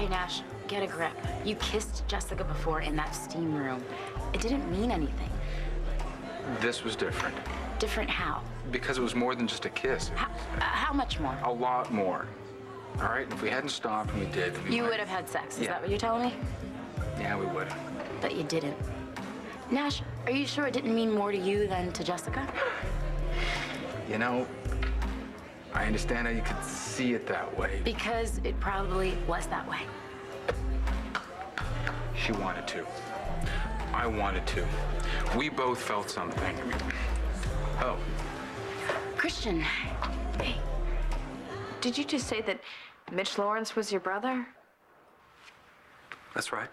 Okay, Nash, get a grip. You kissed Jessica before in that steam room. It didn't mean anything. This was different. Different how? Because it was more than just a kiss. How much more? A lot more. All right? And if we hadn't stopped and we did, You would have had sex, is that what you're telling me? Yeah, we would. But you didn't. Nash, are you sure it didn't mean more to you than to Jessica? You know, I understand how you could see it that way. Because it probably was that way. She wanted to. I wanted to. We both felt something. Oh. Christian, hey. Did you just say that Mitch Lawrence was your brother? That's right.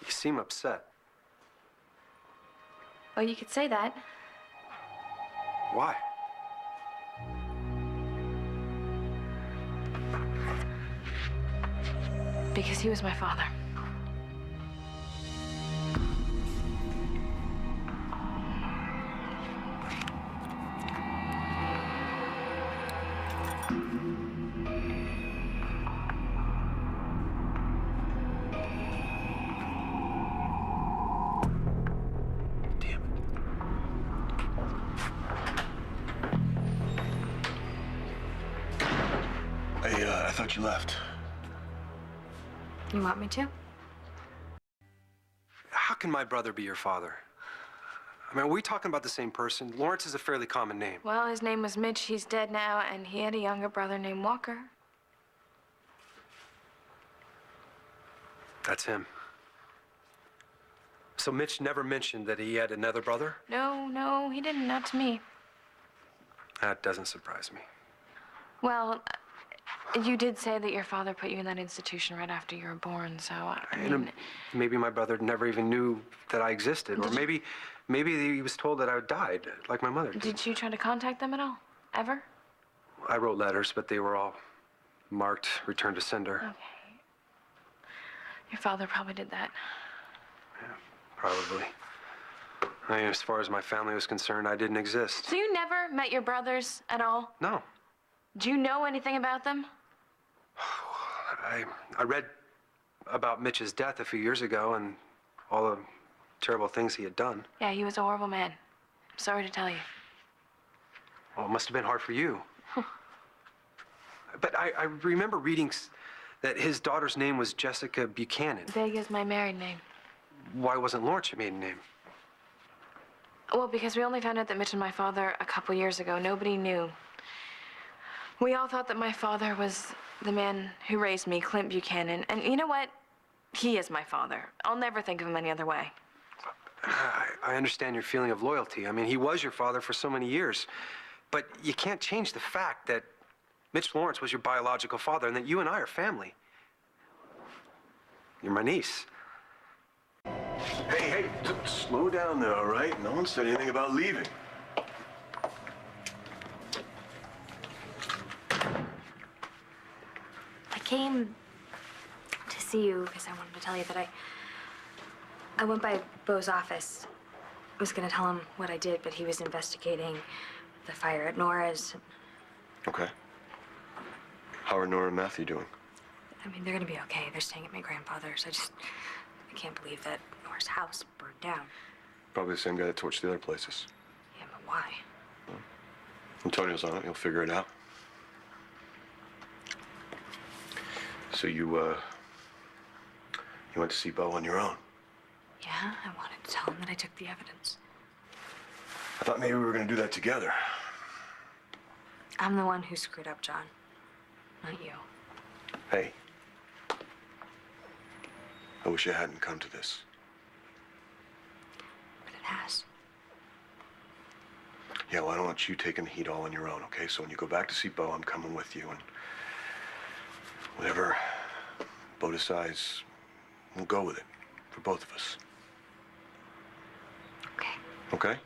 You seem upset. Well, you could say that. Why? Because he was my father. I thought you left. You want me to? How can my brother be your father? I mean, are we talking about the same person? Lawrence is a fairly common name. Well, his name was Mitch. He's dead now, and he had a younger brother named Walker. That's him. So Mitch never mentioned that he had another brother? No, he didn't. Not to me. That doesn't surprise me. Well, you did say that your father put you in that institution right after you were born, so I mean... Maybe my brother never even knew that I existed. Or maybe he was told that I died, like my mother did. Did you try to contact them at all? Ever? I wrote letters, but they were all marked return to sender. Okay. Your father probably did that. Yeah, probably. I mean, as far as my family was concerned, I didn't exist. So you never met your brothers at all? No. Do you know anything about them? I read about Mitch's death a few years ago and all the terrible things he had done. Yeah, he was a horrible man. I'm sorry to tell you. Well, it must have been hard for you. But I remember reading that his daughter's name was Jessica Buchanan. Big is my married name. Why wasn't Lawrence your maiden name? Well, because we only found out that Mitch and my father a couple years ago. Nobody knew. We all thought that my father was the man who raised me, Clint Buchanan. And you know what? He is my father. I'll never think of him any other way. I understand your feeling of loyalty. I mean, he was your father for so many years. But you can't change the fact that Mitch Lawrence was your biological father and that you and I are family. You're my niece. Hey, slow down there, all right? No one said anything about leaving. I came to see you because I wanted to tell you that I went by Beau's office. I was gonna tell him what I did, but he was investigating the fire at Nora's. Okay. How are Nora and Matthew doing? I mean, they're gonna be okay. They're staying at my grandfather's. I can't believe that Nora's house burned down. Probably the same guy that torched the other places. Yeah, but why? Well, Antonio's on it. He'll figure it out. So you went to see Beau on your own? Yeah, I wanted to tell him that I took the evidence. I thought maybe we were gonna do that together. I'm the one who screwed up, John. Not you. Hey. I wish it hadn't come to this. But it has. Yeah, well, I don't want you taking the heat all on your own, okay? So when you go back to see Beau, I'm coming with you, and whatever Beau decides, we'll go with it for both of us. Okay. Okay?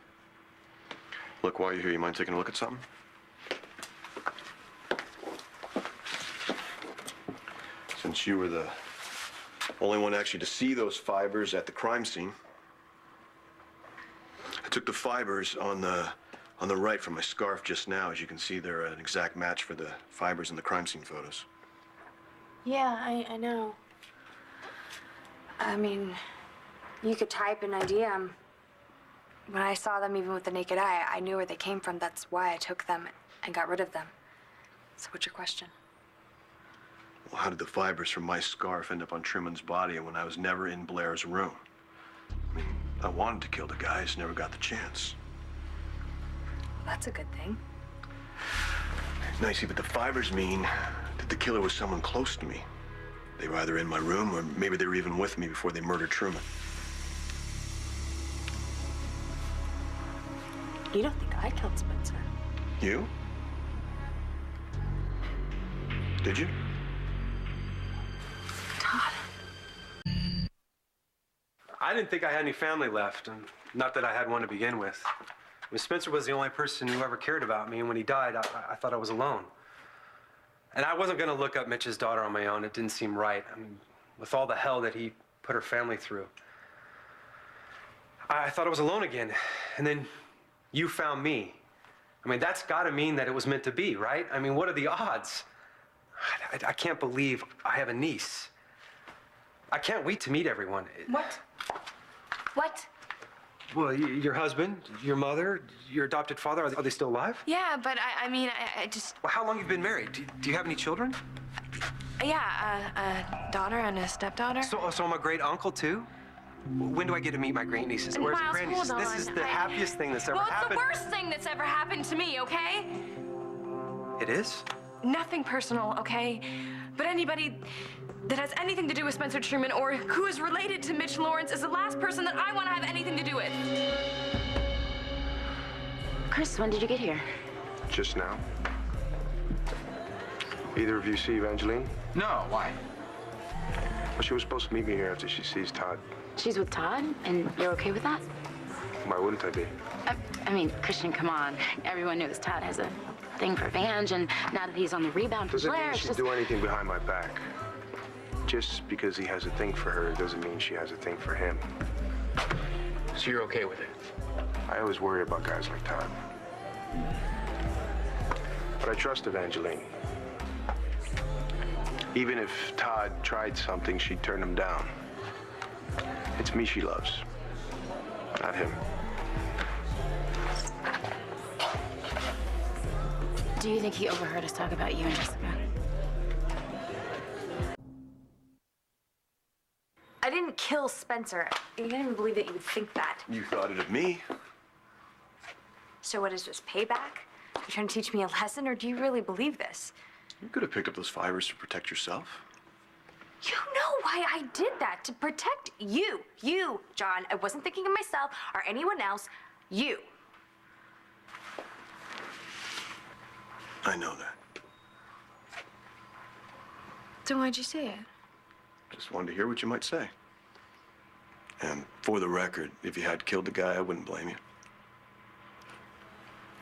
Look, while you're here, you mind taking a look at something? Since you were the only one actually to see those fibers at the crime scene, I took the fibers on the On the right from my scarf just now, as you can see, they're an exact match for the fibers in the crime scene photos. Yeah, I know. I mean, you could type an ID. When I saw them, even with the naked eye, I knew where they came from. That's why I took them and got rid of them. So what's your question? Well, how did the fibers from my scarf end up on Truman's body when I was never in Blair's room? I mean, I wanted to kill the guy, just never got the chance. That's a good thing. Nicey, but the fibers mean that the killer was someone close to me. They were either in my room or maybe they were even with me before they murdered Truman. You don't think I killed Spencer? You? Did you? Todd. I didn't think I had any family left, and not that I had one to begin with. I mean, Spencer was the only person who ever cared about me, and when he died, I thought I was alone. And I wasn't gonna look up Mitch's daughter on my own. It didn't seem right. I mean, with all the hell that he put her family through. I thought I was alone again, and then you found me. I mean, that's gotta mean that it was meant to be, right? I mean, what are the odds? I can't believe I have a niece. I can't wait to meet everyone. What? What? Well, your husband, your mother, your adopted father, are they still alive? Yeah, but I mean, I just... Well, how long have you been married? Do you have any children? Yeah, a daughter and a stepdaughter. So I'm a great uncle too? When do I get to meet my great nieces? Where's the Miles, grand nieces? hold This is on. the happiest thing that's ever Well, it's happened. the worst thing that's ever happened to me, okay? It is? Nothing personal, okay? But anybody that has anything to do with Spencer Truman or who is related to Mitch Lawrence is the last person that I want to have anything to do with. Cris, when did you get here? Just now. Either of you see Evangeline? No, why? Well, she was supposed to meet me here after she sees Todd. She's with Todd, and you're okay with that? Why wouldn't I be? I mean, Christian, come on. Everyone knows Todd has a thing for Vange, and now that he's on the rebound for Doesn't Blair, mean it's she'd just... do anything behind my back. Just because he has a thing for her doesn't mean she has a thing for him. So you're okay with it? I always worry about guys like Todd. But I trust Evangeline. Even if Todd tried something, she'd turn him down. It's me she loves, not him. Do you think he overheard us talk about you and Jessica? I didn't kill Spencer. I didn't even believe that you would think that. You thought it of me. So what is this, payback? You trying to teach me a lesson, or do you really believe this? You could have picked up those fibers to protect yourself. You know why I did that, to protect you. You, John. I wasn't thinking of myself or anyone else. You. I know that. So why'd you say it? Just wanted to hear what you might say. And for the record, if you had killed the guy, I wouldn't blame you.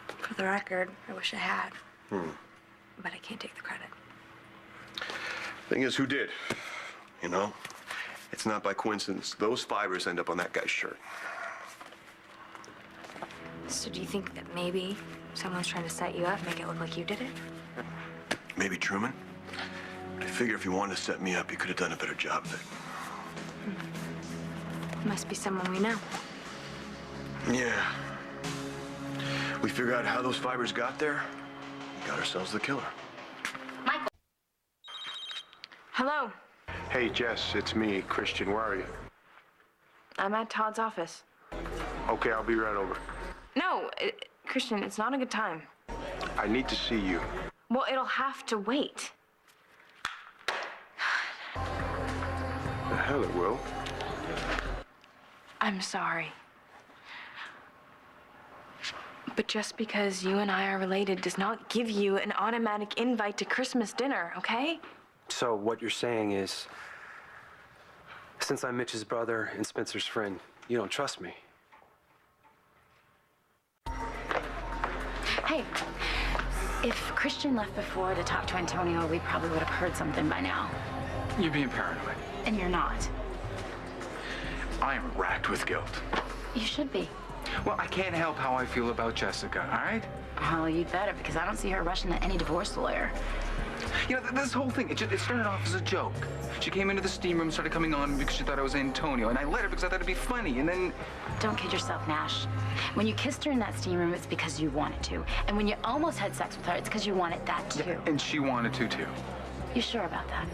For the record, I wish I had. But I can't take the credit. Thing is, who did? You know? It's not by coincidence. Those fibers end up on that guy's shirt. So do you think that maybe someone's trying to set you up, make it look like you did it? Maybe Truman. I figure if he wanted to set me up, he could have done a better job of it. Must be someone we know. Yeah. We figure out how those fibers got there, we got ourselves the killer. Michael. Hello. Hey, Jess, it's me, Christian. Where are you? I'm at Todd's office. Okay, I'll be right over. No, Christian, it's not a good time. I need to see you. Well, it'll have to wait. The hell it will. I'm sorry. But just because you and I are related does not give you an automatic invite to Christmas dinner, okay? So what you're saying is, since I'm Mitch's brother and Spencer's friend, you don't trust me? Hey, if Christian left before to talk to Antonio, we probably would have heard something by now. You're being paranoid. And you're not. I am racked with guilt. You should be. Well, I can't help how I feel about Jessica, all right? Well, you'd better, because I don't see her rushing to any divorce lawyer. You know, this whole thing, it started off as a joke. She came into the steam room, started coming on because she thought I was Antonio, and I let her because I thought it'd be funny, and then... Don't kid yourself, Nash. When you kissed her in that steam room, it's because you wanted to. And when you almost had sex with her, it's because you wanted that, too. Yeah, and she wanted to, too. You sure about that?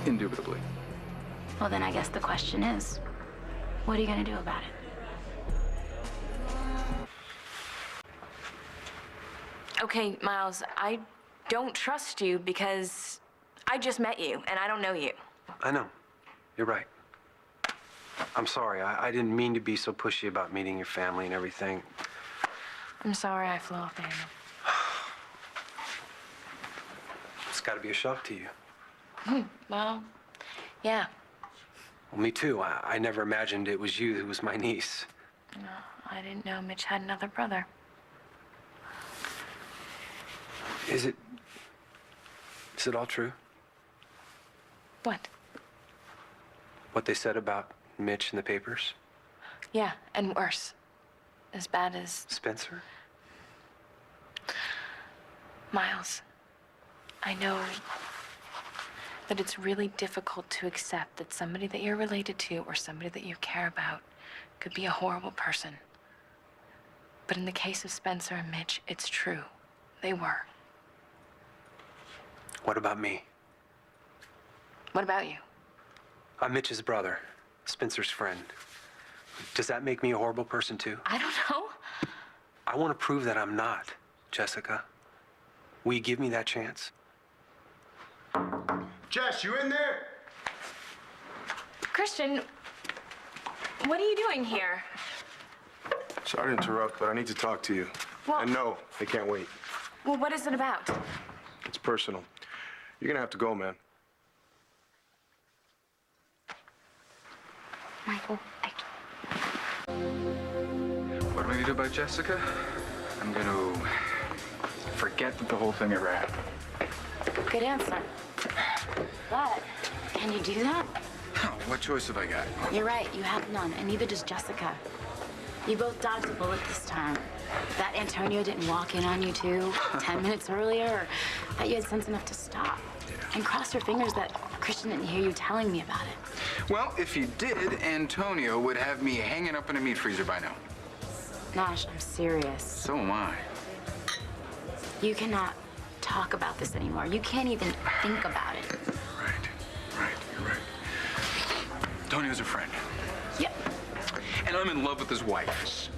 Indubitably. Well, then I guess the question is, what are you going to do about it? Okay, Miles, I don't trust you because I just met you and I don't know you. I know. You're right. I'm sorry. I didn't mean to be so pushy about meeting your family and everything. I'm sorry I flew off the handle. It's got to be a shock to you. Well, yeah. Well, me too. I never imagined it was you who was my niece. No, I didn't know Mitch had another brother. Is it all true? What? What they said about Mitch in the papers? Yeah, and worse. As bad as... Spencer? Miles, I know that it's really difficult to accept that somebody that you're related to or somebody that you care about could be a horrible person. But in the case of Spencer and Mitch, it's true. They were. What about me? What about you? I'm Mitch's brother, Spencer's friend. Does that make me a horrible person too? I don't know. I want to prove that I'm not, Jessica. Will you give me that chance? Jess, you in there? Christian, what are you doing here? Sorry to interrupt, but I need to talk to you. Well- And no, they can't wait. Well, what is it about? It's personal. You're gonna have to go, man. Michael, What am I gonna do about Jessica? I'm gonna forget that the whole thing ever happened. good answer. But, can you do that? What choice have I got? You're right, you have none, and neither does Jessica. You both dodged a bullet this time. That Antonio didn't walk in on you too 10 minutes earlier, or that you had sense enough to stop. And cross your fingers that Christian didn't hear you telling me about it. Well, if you did, Antonio would have me hanging up in a meat freezer by now. Nash, I'm serious. So am I. You cannot talk about this anymore. You can't even think about it. Right, you're right. Antonio's a friend. Yep. And I'm in love with his wife.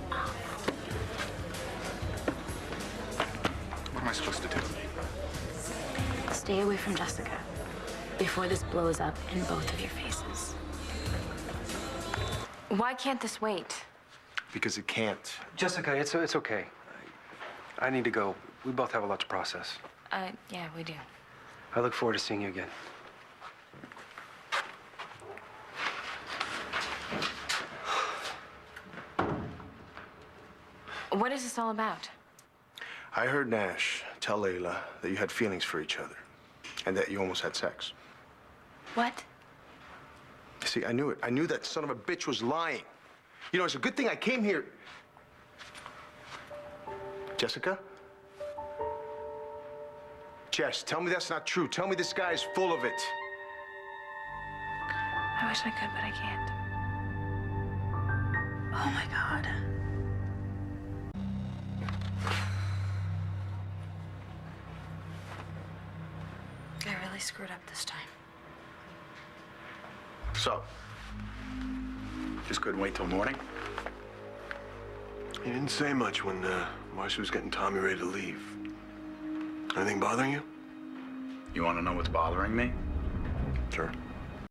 What am I supposed to do? Stay away from Jessica before this blows up in both of your faces. Why can't this wait? Because it can't. Jessica, it's okay. I need to go. We both have a lot to process. Yeah, we do. I look forward to seeing you again. What is this all about? I heard Nash tell Layla that you had feelings for each other and that you almost had sex. What? See, I knew it. I knew that son of a bitch was lying. You know, it's a good thing I came here. Jessica? Jess, tell me that's not true. Tell me this guy is full of it. I wish I could, but I can't. Oh my God. I really screwed up this time. So, just couldn't wait till morning? He didn't say much when Marcia was getting Tommy ready to leave. Anything bothering you? You want to know what's bothering me? Sure.